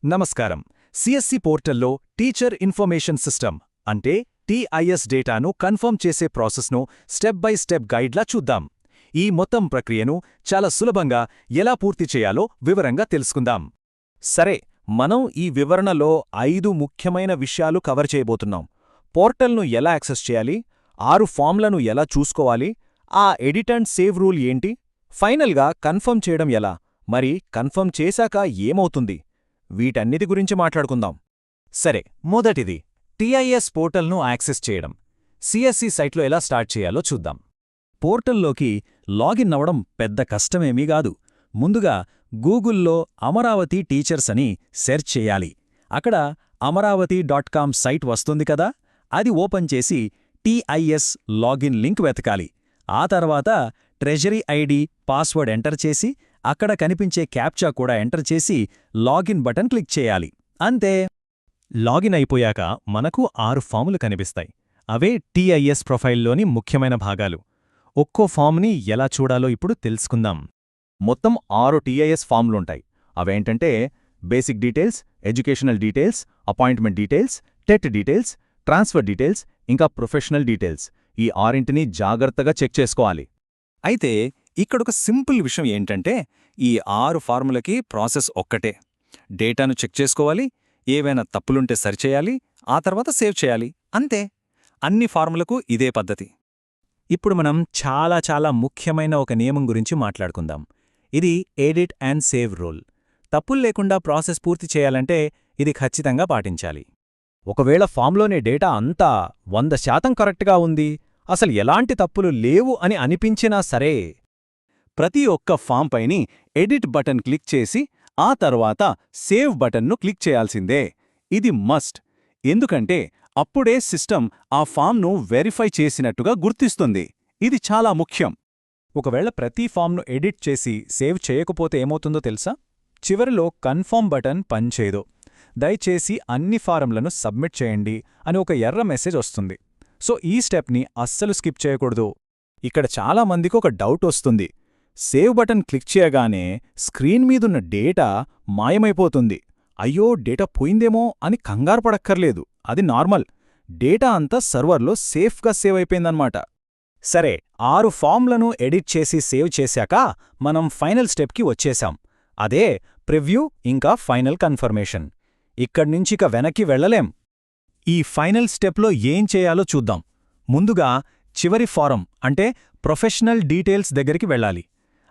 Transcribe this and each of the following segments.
నమస్కారం. సిఎస్సి పోర్టల్లో teacher information system అంటే టీఐఎస్ డేటాను కన్ఫర్మ్ చేసే ప్రాసెస్ను స్టెప్ బై స్టెప్ గైడ్లా చూద్దాం. ఈ మొత్తం ప్రక్రియను చాలా సులభంగా ఎలా పూర్తి చేయాలో వివరంగా తెలుసుకుందాం. సరే, మనం ఈ వివరణలో 5 ముఖ్యమైన విషయాలు కవర్ చేయబోతున్నాం. పోర్టల్ను ఎలా యాక్సెస్ చేయాలి, 6 ఫామ్లను ఎలా చూసుకోవాలి, ఆ ఎడిట్ అండ్ సేవ్ రూల్ ఏంటి, ఫైనల్గా కన్ఫర్మ్ చేయడం ఎలా, మరి కన్ఫర్మ్ చేశాక ఏమవుతుంది, వీటన్నిటి గురించి మాట్లాడుకుందాం. సరే, మొదటిది టీఐఎస్ పోర్టల్ను యాక్సెస్ చేయడం. సిఎస్సి సైట్లో ఎలా స్టార్ట్ చేయాలో చూద్దాం. పోర్టల్లోకి లాగిన్ అవ్వడం పెద్ద కష్టమేమీ కాదు. ముందుగా గూగుల్లో అమరావతి టీచర్స్ అని సెర్చ్ చేయాలి. అక్కడ amravati.com సైట్ వస్తుంది కదా, అది ఓపెన్ చేసి టీఐఎస్ లాగిన్ లింక్ వెతకాలి. ఆ తర్వాత ట్రెజరీ ఐడి, పాస్వర్డ్ ఎంటర్ చేసి అక్కడ కనిపించే క్యాప్చా కూడా ఎంటర్ చేసి లాగిన్ బటన్ క్లిక్ చేయాలి. అంతే. లాగిన్ అయిపోయాక మనకు 6 ఫాములు కనిపిస్తాయి. అవే టీఐఎస్ ప్రొఫైల్లోని ముఖ్యమైన భాగాలు. ఒక్కో ఫామ్ని ఎలా చూడాలో ఇప్పుడు తెలుసుకుందాం. మొత్తం 6 టీఐఎస్ ఫామ్లుంటాయి. అవేంటంటే basic details, educational details, appointment details, TET details, transfer details, ఇంకా ప్రొఫెషనల్ డీటెయిల్స్. ఈ 6ంటిని జాగ్రత్తగా చెక్ చేసుకోవాలి. అయితే ఇక్కడొక సింపుల్ విషయం ఏంటంటే, ఈ 6 ఫార్ములకి ప్రాసెస్ ఒక్కటే. డేటాను చెక్ చేసుకోవాలి, ఏవైనా తప్పులుంటే సరిచేయాలి, ఆ తర్వాత సేవ్ చేయాలి. అంతే. అన్ని ఫార్ములకు ఇదే పద్ధతి. ఇప్పుడు మనం చాలా ముఖ్యమైన ఒక నియమం గురించి మాట్లాడుకుందాం. ఇది ఎడిట్ అండ్ సేవ్ రూల్. తప్పులు లేకుండా ప్రాసెస్ పూర్తి చేయాలంటే ఇది ఖచ్చితంగా పాటించాలి. ఒకవేళ ఫామ్లోని డేటా అంతా 100% కరెక్ట్గా ఉంది, అసలు ఎలాంటి తప్పులు లేవు అని అనిపించినా సరే, ప్రతి ఒక్క ఫామ్ పైని ఎడిట్ బటన్ క్లిక్ చేసి ఆ తర్వాత సేవ్ బటన్ను క్లిక్ చేయాల్సిందే. ఇది మస్ట్. ఎందుకంటే అప్పుడే సిస్టమ్ ఆ ఫామ్ను వెరిఫై చేసినట్టుగా గుర్తిస్తుంది. ఇది చాలా ముఖ్యం. ఒకవేళ ప్రతి ఫామ్ను ఎడిట్ చేసి సేవ్ చేయకపోతే ఏమవుతుందో తెలుసా? చివరిలో కన్ఫర్మ్ బటన్ పనిచేయదు. దయచేసి అన్ని ఫారంలను సబ్మిట్ చేయండి అని ఒక ఎర్ర మెసేజ్ వస్తుంది. సో ఈ స్టెప్ని అస్సలు స్కిప్ చేయకూడదు. ఇక్కడ చాలా మందికి ఒక డౌట్ వస్తుంది. సేవ్ బటన్ క్లిక్ చేయగానే స్క్రీన్ మీదున్న డేటా మాయమైపోతుంది. అయ్యో, డేటా పోయిందేమో అని కంగారు పడక్కర్లేదు. అది నార్మల్. డేటా అంతా సర్వర్లో సేఫ్గా సేవ్ అయిపోయిందన్నమాట. సరే, 6 ఫామ్లను ఎడిట్ చేసి సేవ్ చేశాక మనం ఫైనల్ స్టెప్కి వచ్చేశాం. అదే ప్రివ్యూ ఇంకా ఫైనల్ కన్ఫర్మేషన్. ఇక్కడ్నుంచిక వెనక్కి వెళ్లలేం. ఈ ఫైనల్ స్టెప్లో ఏం చేయాలో చూద్దాం. ముందుగా చివరి ఫారం అంటే ప్రొఫెషనల్ డీటెయిల్స్ దగ్గరికి వెళ్ళాలి.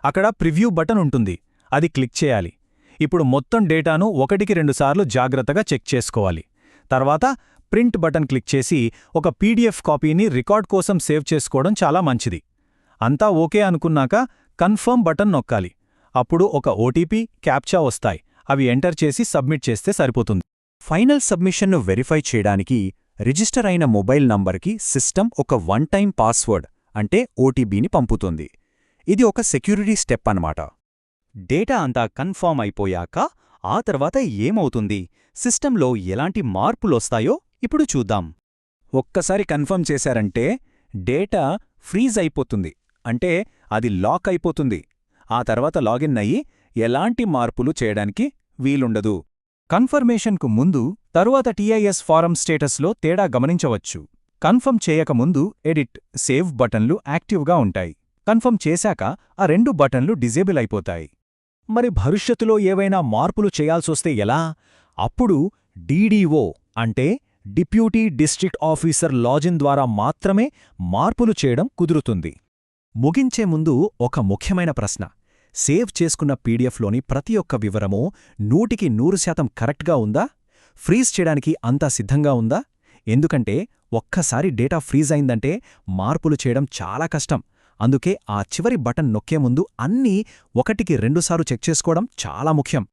అక్కడ ప్రివ్యూ బటన్ ఉంటుంది, అది క్లిక్ చేయాలి. ఇప్పుడు మొత్తం డేటాను 1కి 2 సార్లు జాగ్రత్తగా చెక్ చేసుకోవాలి. తర్వాత ప్రింట్ బటన్ క్లిక్ చేసి ఒక పీడీఎఫ్ కాపీని రికార్డ్ కోసం సేవ్ చేసుకోవడం చాలా మంచిది. అంతా ఓకే అనుకున్నాక కన్ఫర్మ్ బటన్ నొక్కాలి. అప్పుడు ఒక ఓటీపీ, క్యాప్చా వస్తాయి. అవి ఎంటర్ చేసి సబ్మిట్ చేస్తే సరిపోతుంది. ఫైనల్ సబ్మిషన్ను వెరిఫై చేయడానికి రిజిస్టర్ అయిన మొబైల్ నంబర్కి సిస్టమ్ ఒక 1 టైం పాస్వర్డ్ అంటే ఓటీపీని పంపుతుంది. ఇది ఒక సెక్యూరిటీ స్టెప్ అన్నమాట. డేటా అంతా కన్ఫర్మ్ అయిపోయాక ఆ తర్వాత ఏమవుతుంది, సిస్టంలో ఎలాంటి మార్పులొస్తాయో ఇప్పుడు చూద్దాం. ఒక్కసారి కన్ఫర్మ్ చేశారంటే డేటా ఫ్రీజ్ అయిపోతుంది. అంటే అది లాక్ అయిపోతుంది. ఆ తర్వాత లాగిన్ అయ్యి ఎలాంటి మార్పులు చేయడానికి వీలుండదు. కన్ఫర్మేషన్కు ముందు తరువాత టీఐఎస్ ఫారం స్టేటస్లో తేడా గమనించవచ్చు. కన్ఫర్మ్ చేయకముందు ఎడిట్, సేవ్ బటన్లు యాక్టివ్గా ఉంటాయి. కన్ఫర్మ్ చేశాక ఆ 2 బటన్లు డిజేబుల్ అయిపోతాయి. మరి భవిష్యత్తులో ఏవైనా మార్పులు చేయాల్సొస్తే ఎలా? అప్పుడు డీడీఓ అంటే డిప్యూటీ డిస్ట్రిక్ట్ ఆఫీసర్ లాగిన్ ద్వారా మాత్రమే మార్పులు చేయడం కుదురుతుంది. ముగించే ముందు ఒక ముఖ్యమైన ప్రశ్న. సేవ్ చేసుకున్న పీడీఎఫ్లోని ప్రతి ఒక్క వివరమూ 100కి 100% కరెక్ట్గా ఉందా? ఫ్రీజ్ చేయడానికి అంతా సిద్ధంగా ఉందా? ఎందుకంటే ఒక్కసారి డేటా ఫ్రీజ్ అయిందంటే మార్పులు చేయడం చాలా కష్టం. అందుకే ఆ చివరి బటన్ నొక్కే ముందు అన్నీ 1కి 2 సార్లు చెక్ చేసుకోవడం చాలా ముఖ్యం.